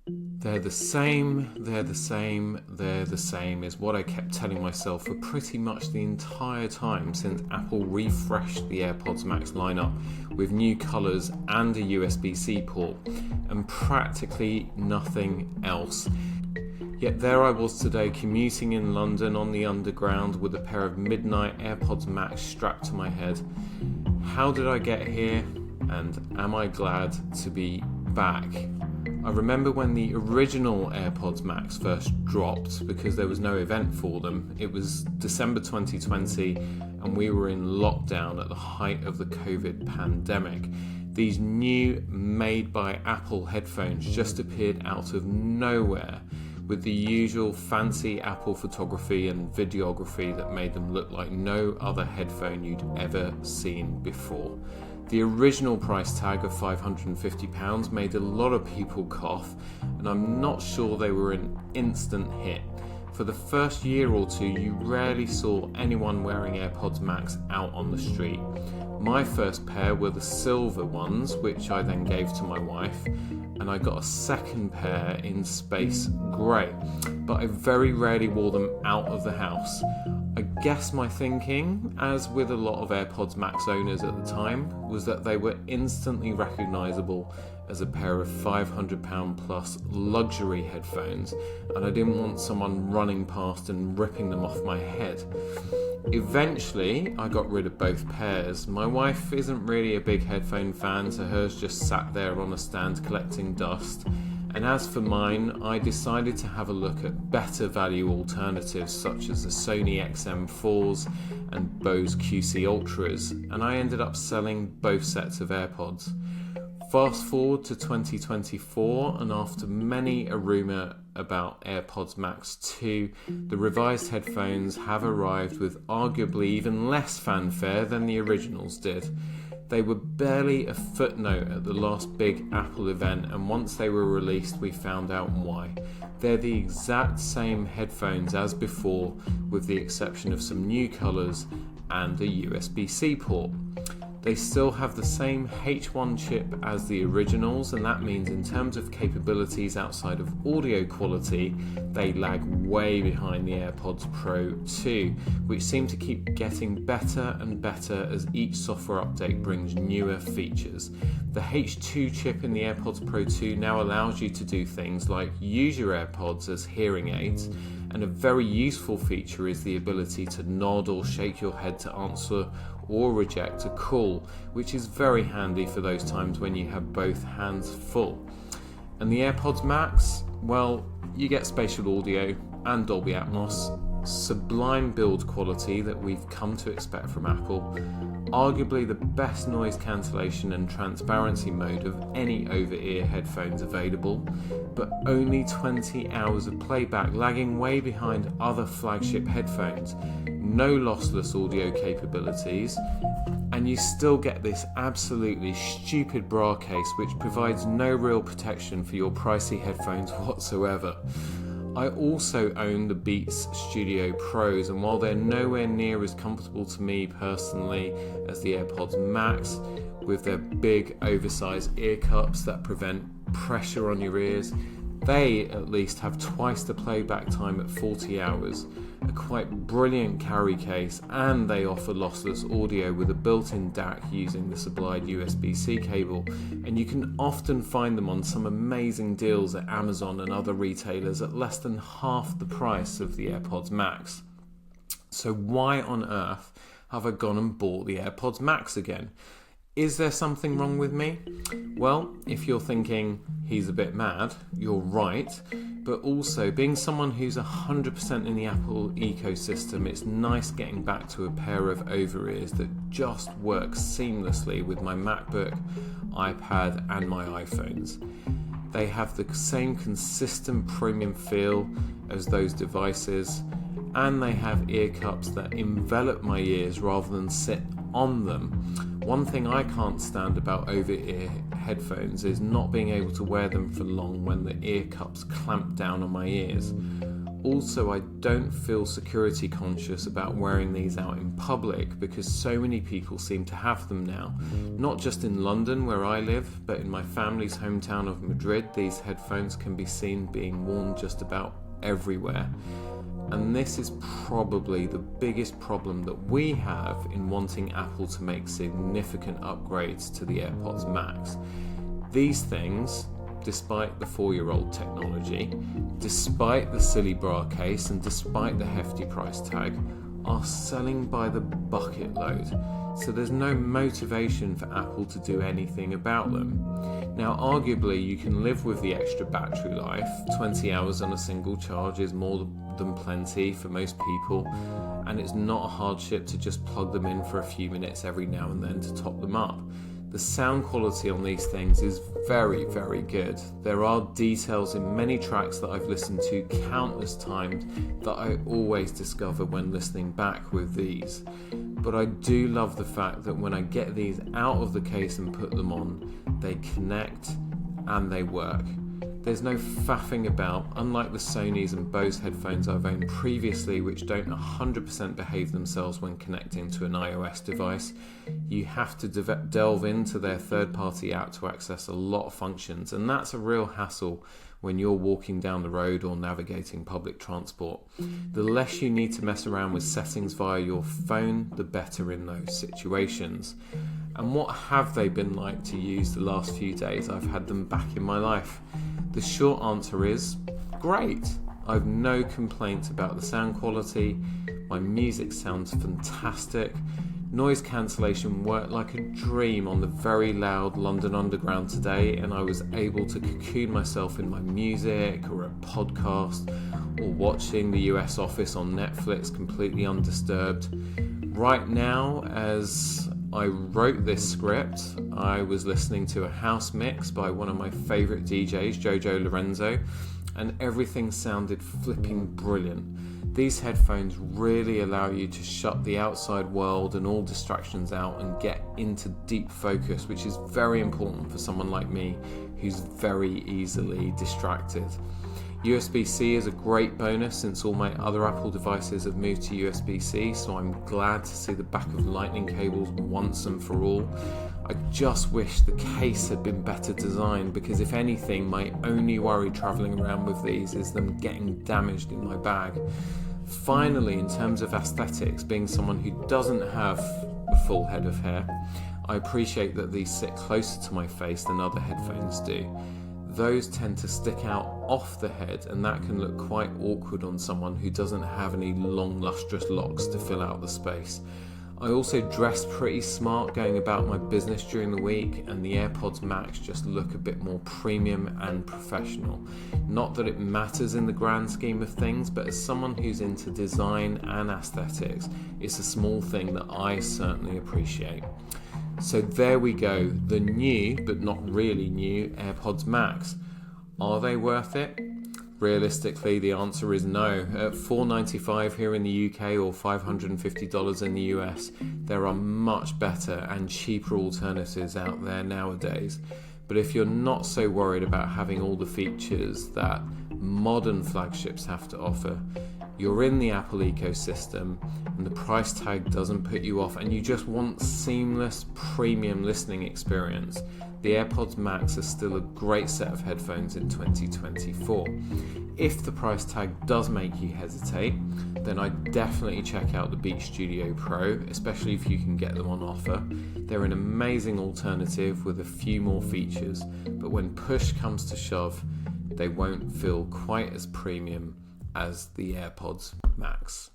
They're the same, they're the same, they're the same is what I kept telling myself for pretty much the entire time since Apple refreshed the AirPods Max lineup with new colours and a USB-C port, and practically nothing else. Yet there I was today commuting in London on the Underground with a pair of midnight AirPods Max strapped to my head. How did I get here? And am I glad to be back? I remember when the original AirPods Max first dropped because there was no event for them. It was December 2020 and we were in lockdown at the height of the COVID pandemic. These new made by Apple headphones just appeared out of nowhere with the usual fancy Apple photography and videography that made them look like no other headphone you'd ever seen before. The original price tag of £550 made a lot of people cough, and I'm not sure they were an instant hit. For the first year or two, you rarely saw anyone wearing AirPods Max out on the street. My first pair were the silver ones, which I then gave to my wife, and I got a second pair in space grey, but I very rarely wore them out of the house. I guess my thinking, as with a lot of AirPods Max owners at the time, was that they were instantly recognisable as a pair of £500 plus luxury headphones, and I didn't want someone running past and ripping them off my head. Eventually, I got rid of both pairs. My wife isn't really a big headphone fan, so hers just sat there on a stand collecting dust. And as for mine, I decided to have a look at better value alternatives such as the Sony XM4s and Bose QC Ultras, and I ended up selling both sets of AirPods. Fast forward to 2024, and after many a rumour about AirPods Max 2, the revised headphones have arrived with arguably even less fanfare than the originals did. They were barely a footnote at the last big Apple event, and once they were released we found out why. They're the exact same headphones as before, with the exception of some new colours and a USB-C port. They still have the same H1 chip as the originals, and that means in terms of capabilities outside of audio quality, they lag way behind the AirPods Pro 2, which seem to keep getting better and better as each software update brings newer features. The H2 chip in the AirPods Pro 2 now allows you to do things like use your AirPods as hearing aids, and a very useful feature is the ability to nod or shake your head to answer or reject a call, which is very handy for those times when you have both hands full. And the AirPods Max, well, you get spatial audio and Dolby Atmos, sublime build quality that we've come to expect from Apple, arguably the best noise cancellation and transparency mode of any over-ear headphones available, but only 20 hours of playback, lagging way behind other flagship headphones, no lossless audio capabilities, and you still get this absolutely stupid bra case which provides no real protection for your pricey headphones whatsoever. I also own the Beats Studio Pros, and while they're nowhere near as comfortable to me personally as the AirPods Max, with their big oversized ear cups that prevent pressure on your ears, they at least have twice the playback time at 40 hours, a quite brilliant carry case, and they offer lossless audio with a built-in DAC using the supplied USB-C cable, and you can often find them on some amazing deals at Amazon and other retailers at less than half the price of the AirPods Max. So why on earth have I gone and bought the AirPods Max again? Is there something wrong with me? Well, if you're thinking he's a bit mad, you're right. But also, being someone who's 100% in the Apple ecosystem, it's nice getting back to a pair of over-ears that just work seamlessly with my MacBook, iPad and my iPhones. They have the same consistent premium feel as those devices, and they have ear cups that envelop my ears rather than sit on them. One thing I can't stand about over-ear headphones is not being able to wear them for long when the ear cups clamp down on my ears. Also, I don't feel security conscious about wearing these out in public because so many people seem to have them now. Not just in London where I live, but in my family's hometown of Madrid, these headphones can be seen being worn just about everywhere. And this is probably the biggest problem that we have in wanting Apple to make significant upgrades to the AirPods Max. These things, despite the 4-year-old technology, despite the silly bra case, and despite the hefty price tag, are selling by the bucket load. So there's no motivation for Apple to do anything about them. Now, arguably, you can live with the extra battery life. 20 hours on a single charge is more than plenty for most people, and it's not a hardship to just plug them in for a few minutes every now and then to top them up. The sound quality on these things is very, very good. There are details in many tracks that I've listened to countless times that I always discover when listening back with these. But I do love the fact that when I get these out of the case and put them on, they connect and they work. There's no faffing about, unlike the Sony's and Bose headphones I've owned previously, which don't 100% behave themselves when connecting to an iOS device. You have to delve into their third-party app to access a lot of functions, and that's a real hassle when you're walking down the road or navigating public transport. The less you need to mess around with settings via your phone, the better in those situations. And what have they been like to use the last few days I've had them back in my life? The short answer is great. I've no complaints about the sound quality. My music sounds fantastic. Noise cancellation worked like a dream on the very loud London Underground today, and I was able to cocoon myself in my music or a podcast or watching the US Office on Netflix completely undisturbed. Right now, as I wrote this script, I was listening to a house mix by one of my favourite DJs, Jojo Lorenzo, and everything sounded flipping brilliant. These headphones really allow you to shut the outside world and all distractions out and get into deep focus, which is very important for someone like me who's very easily distracted. USB-C is a great bonus since all my other Apple devices have moved to USB-C, so I'm glad to see the back of lightning cables once and for all. I just wish the case had been better designed, because if anything, my only worry travelling around with these is them getting damaged in my bag. Finally, in terms of aesthetics, being someone who doesn't have a full head of hair, I appreciate that these sit closer to my face than other headphones do. Those tend to stick out off the head, and that can look quite awkward on someone who doesn't have any long lustrous locks to fill out the space. I also dress pretty smart going about my business during the week, and the AirPods Max just look a bit more premium and professional. Not that it matters in the grand scheme of things, but as someone who's into design and aesthetics, it's a small thing that I certainly appreciate. So there we go, the new, but not really new, AirPods Max. Are they worth it? Realistically, the answer is no. At $495 here in the UK or $550 in the US, there are much better and cheaper alternatives out there nowadays. But if you're not so worried about having all the features that modern flagships have to offer, you're in the Apple ecosystem and the price tag doesn't put you off, and you just want seamless premium listening experience, the AirPods Max are still a great set of headphones in 2024. If the price tag does make you hesitate, then I'd definitely check out the Beats Studio Pro, especially if you can get them on offer. They're an amazing alternative with a few more features, but when push comes to shove, they won't feel quite as premium as the AirPods Max.